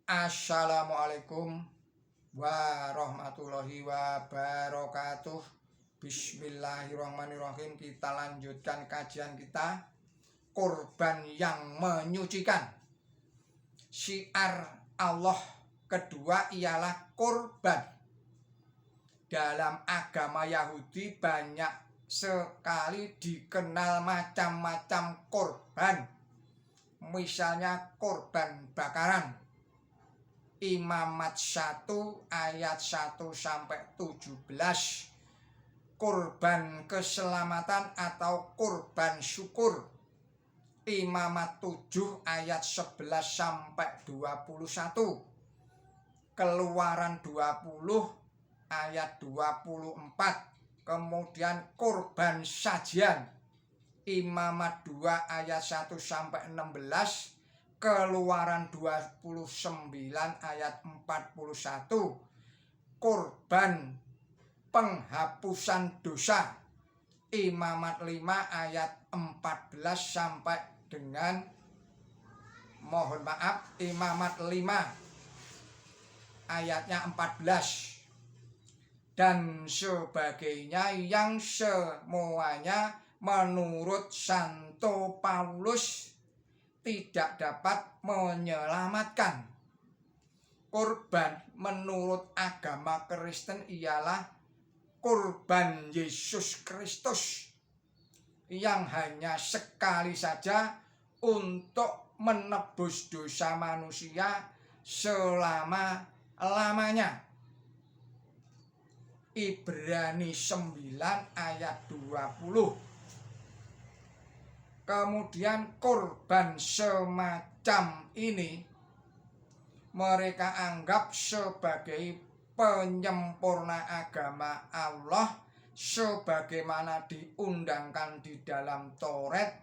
Assalamualaikum warahmatullahi wabarakatuh. Bismillahirrahmanirrahim. Kita lanjutkan kajian kita, korban yang menyucikan. Syiar Allah kedua ialah korban. Dalam agama Yahudi banyak sekali dikenal macam-macam korban. Misalnya korban bakaran. Imamat 1 ayat 1 sampai 17, korban keselamatan atau korban syukur. Imamat 7 ayat 11 sampai 21, Keluaran 20 ayat 24, kemudian korban sajian. Imamat 2 ayat 1 sampai 16, Keluaran 29 ayat 41, korban penghapusan dosa. Imamat 5 ayat 14 sampai dengan Imamat 5 ayatnya 14 dan sebagainya, yang semuanya menurut Santo Paulus tidak dapat menyelamatkan. Korban menurut agama Kristen ialah korban Yesus Kristus yang hanya sekali saja untuk menebus dosa manusia selama-lamanya. Ibrani 9 ayat 20. Kemudian korban semacam ini mereka anggap sebagai penyempurna agama Allah sebagaimana diundangkan di dalam Taurat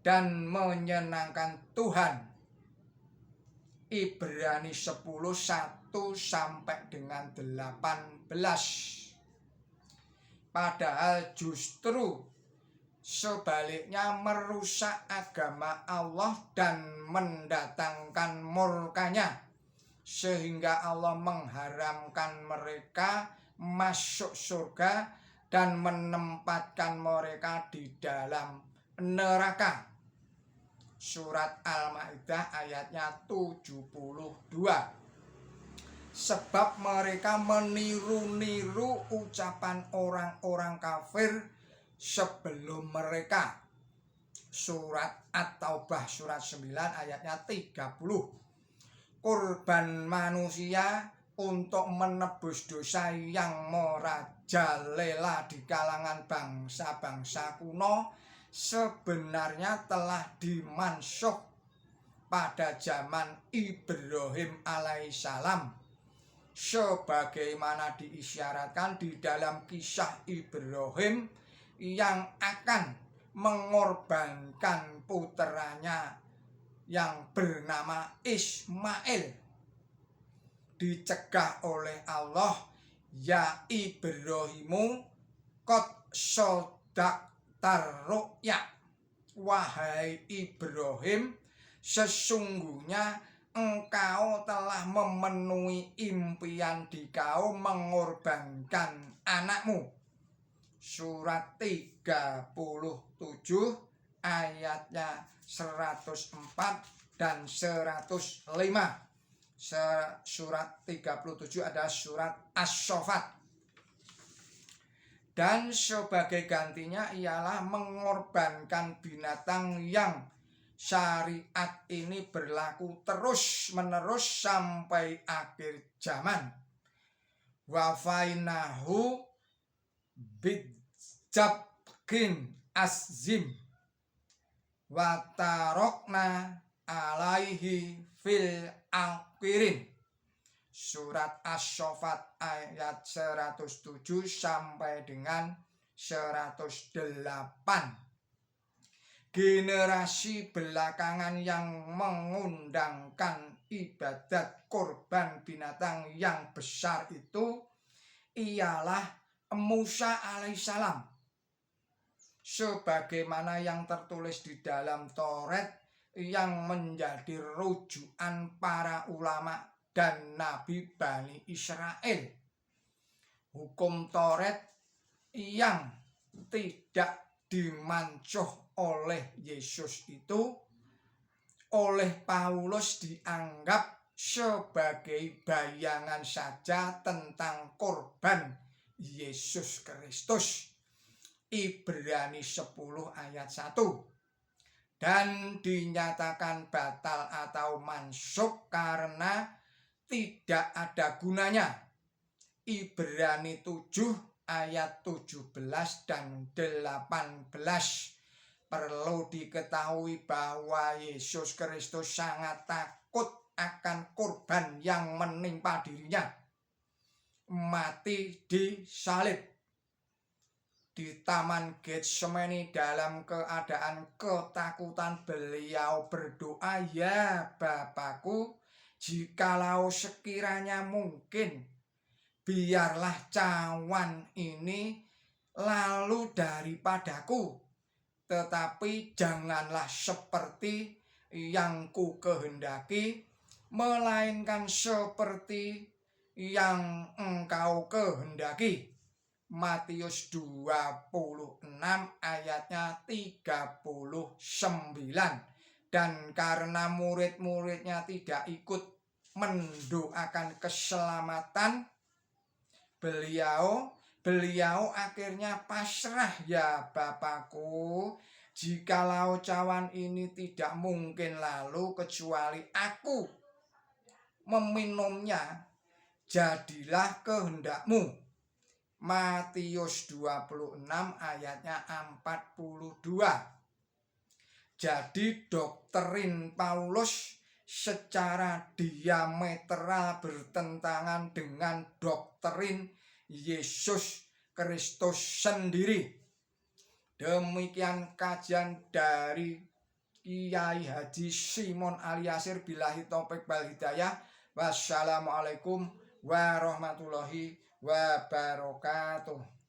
dan menyenangkan Tuhan. Ibrani 10 1 sampai dengan 18. Padahal justru sebaliknya merusak agama Allah dan mendatangkan murkanya, sehingga Allah mengharamkan mereka masuk surga dan menempatkan mereka di dalam neraka. Surat Al-Maidah ayatnya 72. Sebab mereka meniru-niru ucapan orang-orang kafir sebelum mereka. Surat At-Taubah surat 9 ayatnya 30. Korban manusia untuk menebus dosa yang merajalela di kalangan bangsa-bangsa kuno sebenarnya telah dimansuh pada zaman Ibrahim alaihissalam, sebagaimana diisyaratkan di dalam kisah Ibrahim yang akan mengorbankan puteranya yang bernama Ismail. Dicegah oleh Allah, ya Ibrahimu qad sodaqtar ru'ya, wahai Ibrahim, sesungguhnya engkau telah memenuhi impian di kau mengorbankan anakmu. Surat 37 ayatnya 104 dan 105. Surat 37 adalah surat As-Saffat. Dan sebagai gantinya ialah mengorbankan binatang yang syariat ini berlaku terus menerus sampai akhir zaman. Wa fainahu bijabkin azim wa tarokna alaihi fil akhirin. Surat As-Saffat ayat 107 sampai dengan 108. Generasi belakangan yang mengundangkan ibadat korban binatang yang besar itu ialah Musa alaihissalam, sebagaimana yang tertulis di dalam Taurat yang menjadi rujukan para ulama dan Nabi Bani Israel. Hukum Taurat yang tidak dimancuh oleh Yesus itu oleh Paulus dianggap sebagai bayangan saja tentang korban Yesus Kristus. Ibrani 10 ayat 1. Dan dinyatakan batal atau mansuk karena tidak ada gunanya. Ibrani 7 ayat 17 dan 18. Perlu diketahui bahwa Yesus Kristus sangat takut akan korban yang menimpa dirinya. Mati di salib. Di Taman Getsemani dalam keadaan ketakutan beliau berdoa, "Ya Bapakku, jikalau sekiranya mungkin, biarlah cawan ini lalu daripadaku, tetapi janganlah seperti yang ku kehendaki, melainkan seperti yang Engkau kehendaki." Matius 26 ayatnya 39. Dan karena murid-muridnya tidak ikut mendoakan keselamatan beliau akhirnya pasrah, "Ya Bapakku, jikalau cawan ini tidak mungkin lalu kecuali aku meminumnya, jadilah kehendakmu." Matius 26 ayatnya 42. Jadi doktrin Paulus secara diametral bertentangan dengan doktrin Yesus Kristus sendiri. Demikian kajian dari Kiai Haji Simon Aliasir. Billahi taufik wal hidayah. Wassalamualaikum warahmatullahi wabarakatuh.